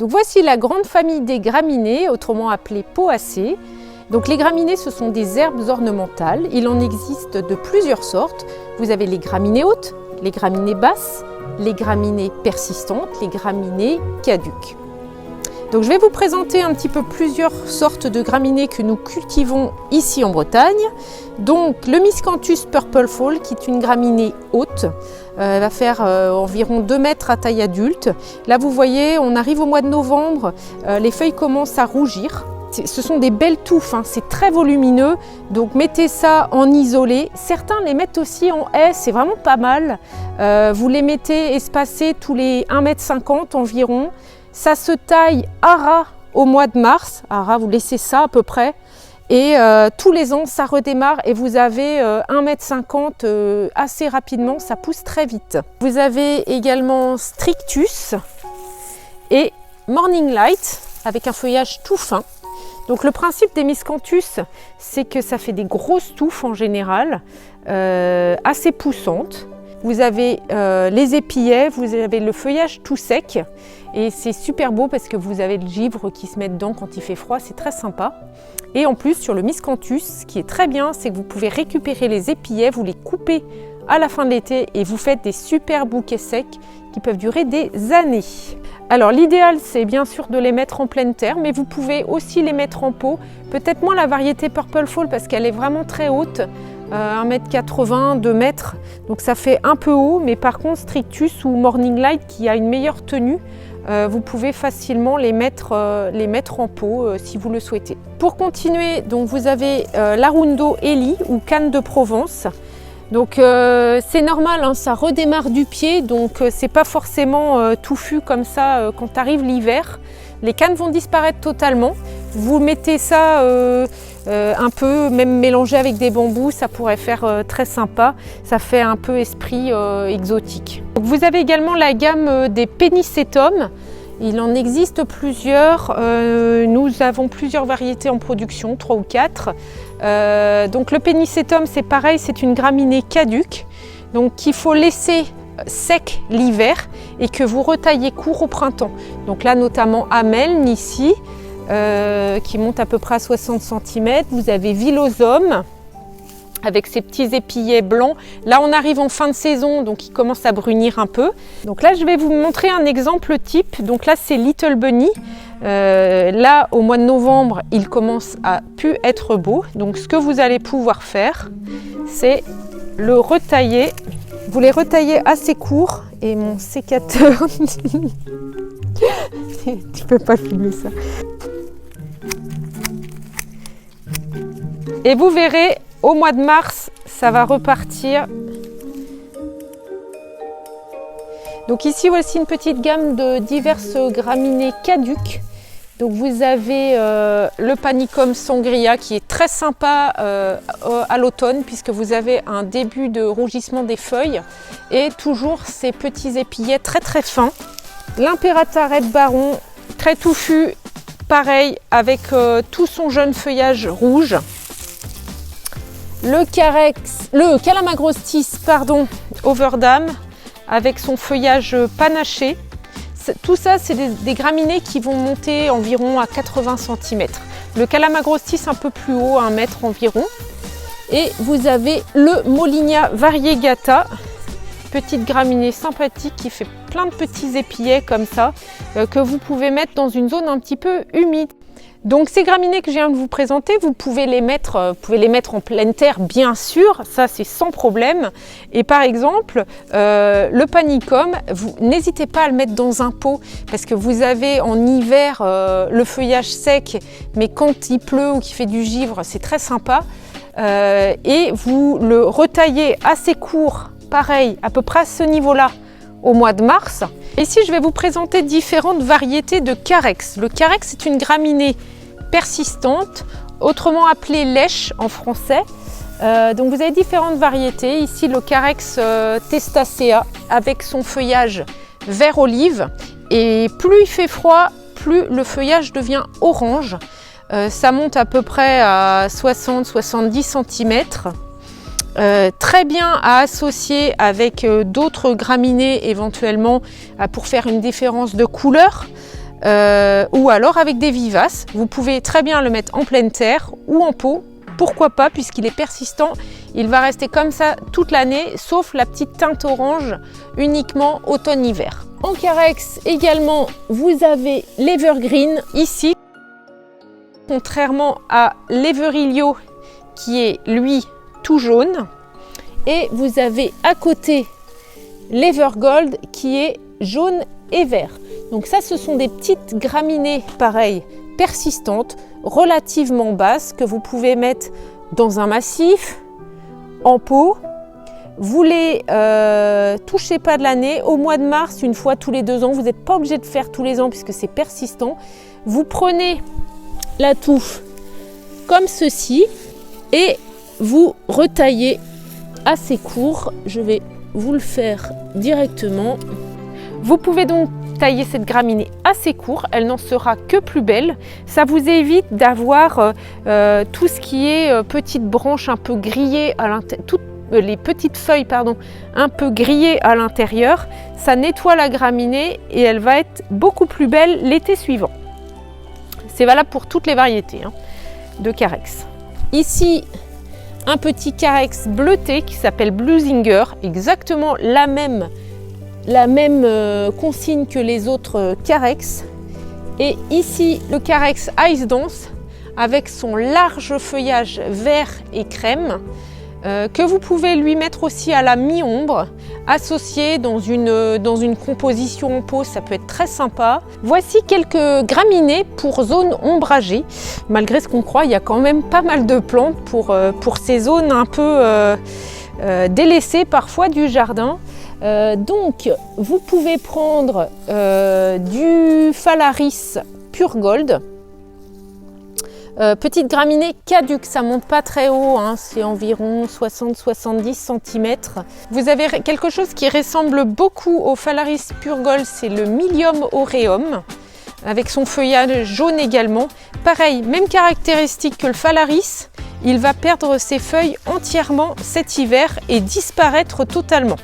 Donc voici la grande famille des graminées, autrement appelées poacées. Donc les graminées, ce sont des herbes ornementales. Il en existe de plusieurs sortes. Vous avez les graminées hautes, les graminées basses, les graminées persistantes, les graminées caduques. Donc je vais vous présenter un petit peu plusieurs sortes de graminées que nous cultivons ici en Bretagne. Donc le Miscanthus Purple Fall, qui est une graminée haute, elle va faire environ 2 mètres à taille adulte. Là vous voyez, on arrive au mois de novembre, les feuilles commencent à rougir. Ce sont des belles touffes, hein, c'est très volumineux, donc mettez ça en isolé. Certains les mettent aussi en haie, c'est vraiment pas mal. Vous les mettez espacés tous les 1,50 m environ. Ça se taille à ras au mois de mars, à ras, vous laissez ça à peu près. Et tous les ans, ça redémarre et vous avez 1,50 m assez rapidement, ça pousse très vite. Vous avez également Strictus et Morning Light avec un feuillage tout fin. Donc le principe des Miscanthus, c'est que ça fait des grosses touffes en général, assez poussantes. Vous avez les épillets, vous avez le feuillage tout sec et c'est super beau parce que vous avez le givre qui se met dedans quand il fait froid, c'est très sympa. Et en plus sur le Miscanthus, ce qui est très bien, c'est que vous pouvez récupérer les épillets, vous les coupez à la fin de l'été et vous faites des super bouquets secs qui peuvent durer des années. Alors l'idéal, c'est bien sûr de les mettre en pleine terre, mais vous pouvez aussi les mettre en pot. Peut-être moins la variété Purple Fall parce qu'elle est vraiment très haute, 1,80 m, 2 m, donc ça fait un peu haut, mais par contre Strictus ou Morning Light qui a une meilleure tenue, vous pouvez facilement les mettre en pot si vous le souhaitez. Pour continuer, donc vous avez l'Arundo Eli ou canne de Provence. Donc c'est normal, hein, ça redémarre du pied, donc c'est pas forcément touffu comme ça quand arrive l'hiver. Les cannes vont disparaître totalement. Vous mettez ça un peu, même mélangé avec des bambous, ça pourrait faire très sympa. Ça fait un peu esprit exotique. Donc, vous avez également la gamme des Pennisetum. Il en existe plusieurs. Nous avons plusieurs variétés en production, 3 ou 4. Donc le Pennisetum, c'est pareil, c'est une graminée caduque, donc qu'il faut laisser sec l'hiver et que vous retaillez court au printemps. Donc là notamment Amelne ici, qui monte à peu près à 60 cm. Vous avez Villosum avec ses petits épillets blancs. Là on arrive en fin de saison, donc il commence à brunir un peu. Donc là je vais vous montrer un exemple type. Donc là c'est Little Bunny. Là au mois de novembre il commence à plus être beau, donc ce que vous allez pouvoir faire c'est le retailler. Vous les retaillez assez court et mon sécateur tu peux pas filmer ça, et vous verrez au mois de mars ça va repartir. Donc ici voici une petite gamme de diverses graminées caduques. Donc vous avez le Panicum Sangria qui est très sympa à l'automne puisque vous avez un début de rougissement des feuilles et toujours ces petits épillets très très fins. L'Imperata Red Baron, très touffu, pareil avec tout son jeune feuillage rouge. Le Calamagrostis Overdam avec son feuillage panaché. Tout ça, c'est des graminées qui vont monter environ à 80 cm. Le Calamagrostis un peu plus haut, 1 mètre environ. Et vous avez le Molinia variegata, petite graminée sympathique qui fait plein de petits épillets comme ça, que vous pouvez mettre dans une zone un petit peu humide. Donc ces graminées que je viens de vous présenter, vous pouvez les mettre en pleine terre bien sûr, ça c'est sans problème. Et par exemple, le Panicum, n'hésitez pas à le mettre dans un pot parce que vous avez en hiver le feuillage sec, mais quand il pleut ou qu'il fait du givre, c'est très sympa. Et vous le retaillez assez court, pareil, à peu près à ce niveau-là, au mois de mars. Ici, je vais vous présenter différentes variétés de Carex. Le Carex est une graminée persistante, autrement appelée lèche en français. Donc vous avez différentes variétés. Ici, le Carex testacea avec son feuillage vert olive. Et plus il fait froid, plus le feuillage devient orange. Ça monte à peu près à 60-70 cm. Très bien à associer avec d'autres graminées éventuellement pour faire une différence de couleur. ou alors avec des vivaces. Vous pouvez très bien le mettre en pleine terre ou en pot. Pourquoi pas, puisqu'il est persistant, il va rester comme ça toute l'année, sauf la petite teinte orange, uniquement automne-hiver. En Carex également, vous avez l'Evergreen ici, contrairement à l'Everilio qui est lui tout jaune. Et vous avez à côté l'Evergold qui est jaune et vert. Donc ça, ce sont des petites graminées pareilles, persistantes, relativement basses, que vous pouvez mettre dans un massif, en pot. Vous les touchez pas de l'année. Au mois de mars, une fois tous les 2 ans, vous n'êtes pas obligé de faire tous les ans puisque c'est persistant. Vous prenez la touffe comme ceci et vous retaillez assez court. Je vais vous le faire directement. Vous pouvez donc tailler cette graminée assez court, elle n'en sera que plus belle. Ça vous évite d'avoir tout ce qui est petites branches un peu grillées à l'intérieur, toutes les petites feuilles un peu grillées à l'intérieur. Ça nettoie la graminée et elle va être beaucoup plus belle l'été suivant. C'est valable pour toutes les variétés de Carex. Ici, un petit Carex bleuté qui s'appelle Bluesinger, exactement la même consigne que les autres Carex. Et ici, le Carex Ice Dance avec son large feuillage vert et crème que vous pouvez lui mettre aussi à la mi-ombre, associé dans une composition en pot, ça peut être très sympa. Voici quelques graminées pour zones ombragées. Malgré ce qu'on croit, il y a quand même pas mal de plantes pour ces zones un peu délaissées parfois du jardin. Donc vous pouvez prendre du Phalaris Pure Gold, petite graminée caduque, ça monte pas très haut, c'est environ 60-70 cm. Vous avez quelque chose qui ressemble beaucoup au Phalaris Pure Gold, c'est le Milium Aureum, avec son feuillage jaune également. Pareil, même caractéristique que le Phalaris, il va perdre ses feuilles entièrement cet hiver et disparaître totalement.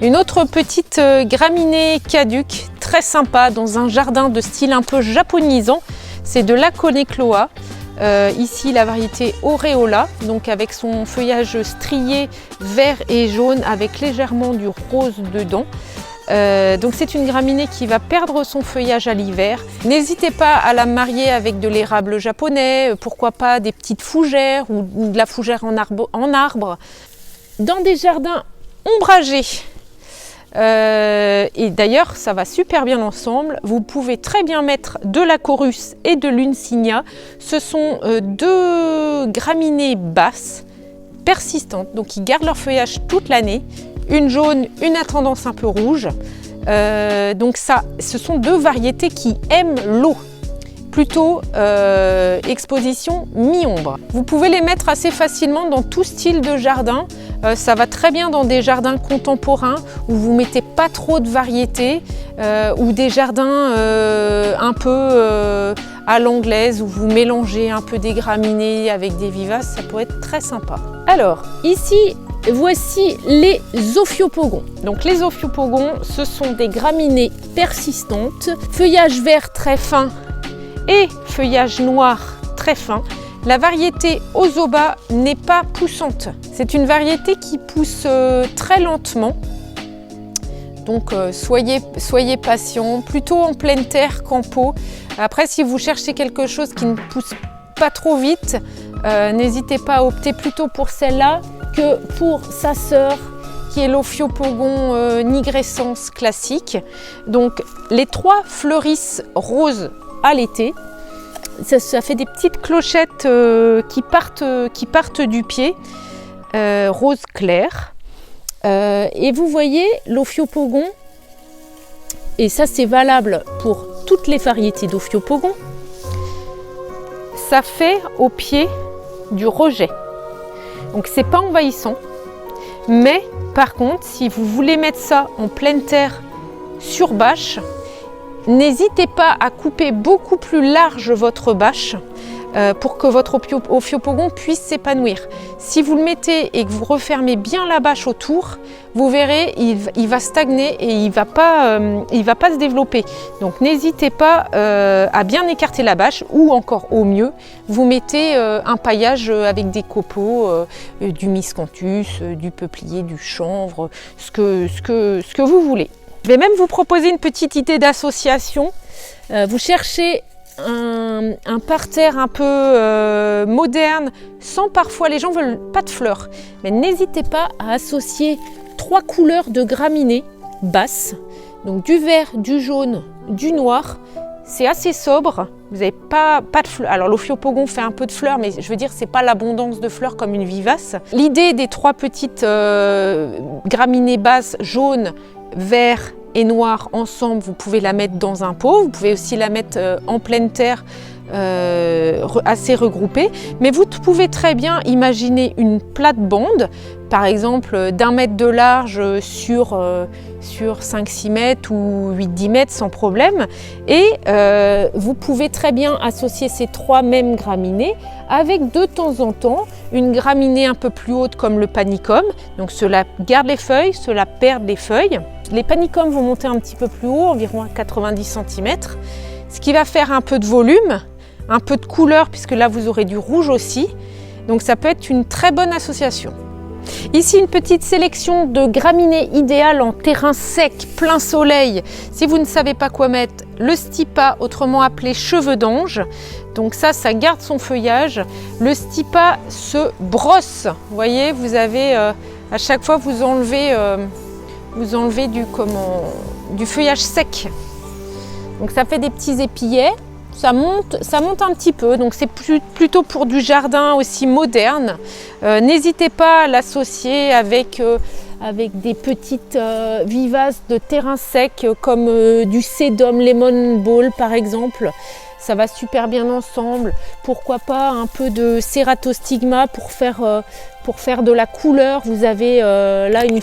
Une autre petite graminée caduque, très sympa, dans un jardin de style un peu japonisant, c'est de l'Aconecloa. Ici, la variété Aureola, donc avec son feuillage strié vert et jaune, avec légèrement du rose dedans. Donc c'est une graminée qui va perdre son feuillage à l'hiver. N'hésitez pas à la marier avec de l'érable japonais, pourquoi pas des petites fougères ou de la fougère en arbre. Dans des jardins ombragés, et d'ailleurs ça va super bien ensemble, vous pouvez très bien mettre de la Chorus et de l'Uncinia. Ce sont deux graminées basses, persistantes, donc qui gardent leur feuillage toute l'année, une jaune, une à tendance un peu rouge. Donc ça, ce sont deux variétés qui aiment l'eau, plutôt exposition mi-ombre. Vous pouvez les mettre assez facilement dans tout style de jardin. Ça va très bien dans des jardins contemporains où vous mettez pas trop de variétés, ou des jardins un peu à l'anglaise où vous mélangez un peu des graminées avec des vivaces, ça peut être très sympa. Alors ici, voici les Ophiopogons. Donc les Ophiopogons, ce sont des graminées persistantes, feuillage vert très fin et feuillage noir très fin. La variété Ozoba n'est pas poussante. C'est une variété qui pousse très lentement. Donc soyez patient, plutôt en pleine terre qu'en pot. Après, si vous cherchez quelque chose qui ne pousse pas trop vite, n'hésitez pas à opter plutôt pour celle-là que pour sa sœur, qui est l'Ophiopogon nigrescens classique. Donc les trois fleurissent roses à l'été. Ça fait des petites clochettes qui partent du pied, rose clair. Et vous voyez l'Ophiopogon, et ça c'est valable pour toutes les variétés d'Ophiopogon, ça fait au pied du rejet. Donc c'est pas envahissant, mais par contre si vous voulez mettre ça en pleine terre sur bâche, n'hésitez pas à couper beaucoup plus large votre bâche, pour que votre Ophiopogon puisse s'épanouir. Si vous le mettez et que vous refermez bien la bâche autour, vous verrez, il va stagner et il va pas se développer. Donc n'hésitez pas à bien écarter la bâche, ou encore au mieux, vous mettez un paillage avec des copeaux, du miscanthus, du peuplier, du chanvre, ce que vous voulez. Je vais même vous proposer une petite idée d'association. Vous cherchez un parterre un peu moderne, sans parfois, les gens veulent pas de fleurs, mais n'hésitez pas à associer 3 couleurs de graminées basses, donc du vert, du jaune, du noir. C'est assez sobre, vous n'avez pas de fleurs. Alors l'Ophiopogon fait un peu de fleurs, mais je veux dire, c'est pas l'abondance de fleurs comme une vivace. L'idée des 3 petites graminées basses, jaune, vert et noir ensemble, vous pouvez la mettre dans un pot, vous pouvez aussi la mettre en pleine terre, assez regroupée, mais vous pouvez très bien imaginer une plate-bande, par exemple d'1 mètre de large sur 5-6 mètres ou 8-10 mètres sans problème, et vous pouvez très bien associer ces 3 mêmes graminées avec de temps en temps une graminée un peu plus haute comme le panicum, donc cela garde les feuilles, cela perd les feuilles. Les panicums vont monter un petit peu plus haut, environ à 90 cm, ce qui va faire un peu de volume, un peu de couleur, puisque là vous aurez du rouge aussi, donc ça peut être une très bonne association. Ici une petite sélection de graminées idéales en terrain sec, plein soleil. Si vous ne savez pas quoi mettre, le stipa, autrement appelé cheveux d'ange, donc ça garde son feuillage. Le stipa se brosse, vous voyez, vous avez à chaque fois vous enlevez du feuillage sec, donc ça fait des petits épillets. Ça monte un petit peu, donc c'est plutôt pour du jardin aussi moderne. N'hésitez pas à l'associer avec des petites vivaces de terrain sec comme du sedum lemon ball par exemple. Ça va super bien ensemble. Pourquoi pas un peu de ceratostigma pour faire de la couleur. Vous avez là un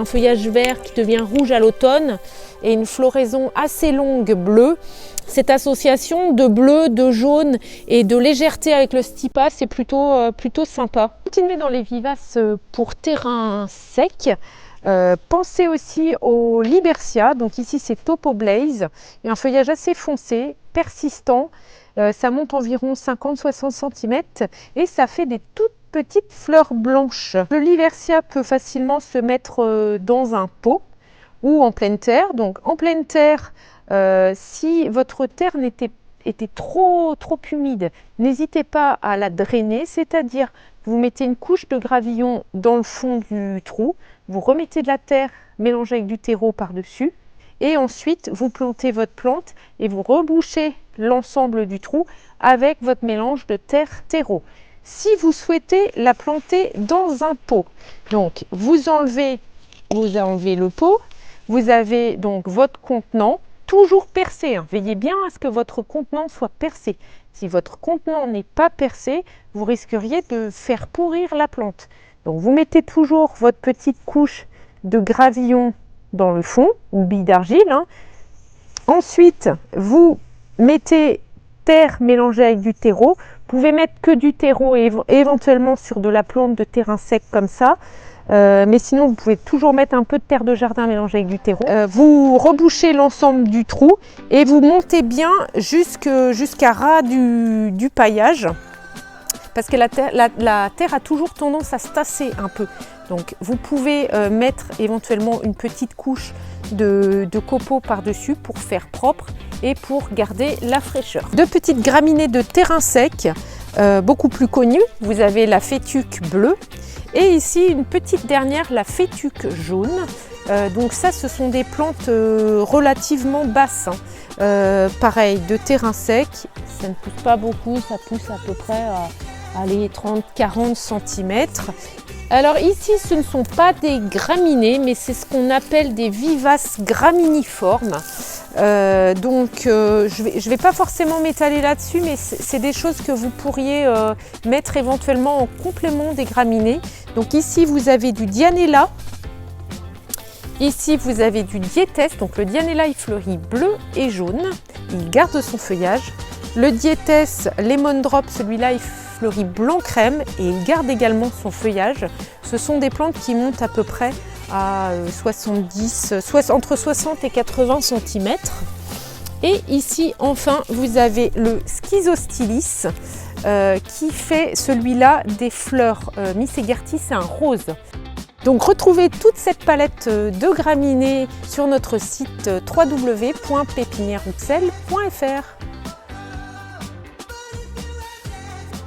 feuillage vert qui devient rouge à l'automne et une floraison assez longue bleue. Cette association de bleu, de jaune et de légèreté avec le stipa, c'est plutôt sympa. Continuez dans les vivaces pour terrain sec. Pensez aussi au Libercia, donc ici c'est Topo Blaze, il y a un feuillage assez foncé, persistant, ça monte environ 50-60 cm et ça fait des toutes petites fleurs blanches. Le Libercia peut facilement se mettre dans un pot ou en pleine terre. Donc en pleine terre, si votre terre était trop humide, n'hésitez pas à la drainer, c'est-à-dire vous mettez une couche de gravillon dans le fond du trou, vous remettez de la terre mélangée avec du terreau par-dessus et ensuite vous plantez votre plante et vous rebouchez l'ensemble du trou avec votre mélange de terre-terreau. Si vous souhaitez la planter dans un pot, donc vous enlevez le pot, vous avez donc votre contenant, toujours percé, hein. Veillez bien à ce que votre contenant soit percé. Si votre contenant n'est pas percé, vous risqueriez de faire pourrir la plante. Donc vous mettez toujours votre petite couche de gravillon dans le fond, ou bille d'argile, hein. Ensuite, vous mettez terre mélangée avec du terreau. Vous pouvez mettre que du terreau et éventuellement sur de la plante de terrain sec comme ça. Mais sinon, vous pouvez toujours mettre un peu de terre de jardin mélangée avec du terreau. Vous rebouchez l'ensemble du trou et vous montez bien jusqu'à ras du paillage. Parce que la terre a toujours tendance à se tasser un peu. Donc vous pouvez mettre éventuellement une petite couche de copeaux par-dessus pour faire propre et pour garder la fraîcheur. 2 petites graminées de terrain sec, beaucoup plus connues. Vous avez la fétuque bleue et ici une petite dernière, la fétuque jaune. Donc ça, ce sont des plantes relativement basses, hein. Pareil, de terrain sec, ça ne pousse pas beaucoup, ça pousse à peu près à 30-40 cm. Alors ici, ce ne sont pas des graminées, mais c'est ce qu'on appelle des vivaces graminiformes. Je vais pas forcément m'étaler là-dessus, mais c'est des choses que vous pourriez mettre éventuellement en complément des graminées. Donc ici, vous avez du Dianella. Ici, vous avez du Diétès. Donc le Dianella, il fleurit bleu et jaune. Il garde son feuillage. Le Diétès Lemon Drop, celui-là, il fleurit blanc crème et il garde également son feuillage. Ce sont des plantes qui montent à peu près à entre 60 et 80 cm. Et ici, enfin, vous avez le Schizostylis qui fait celui-là des fleurs Misségartis, c'est un rose. Donc retrouvez toute cette palette de graminées sur notre site www.pépinièrerouxel.fr.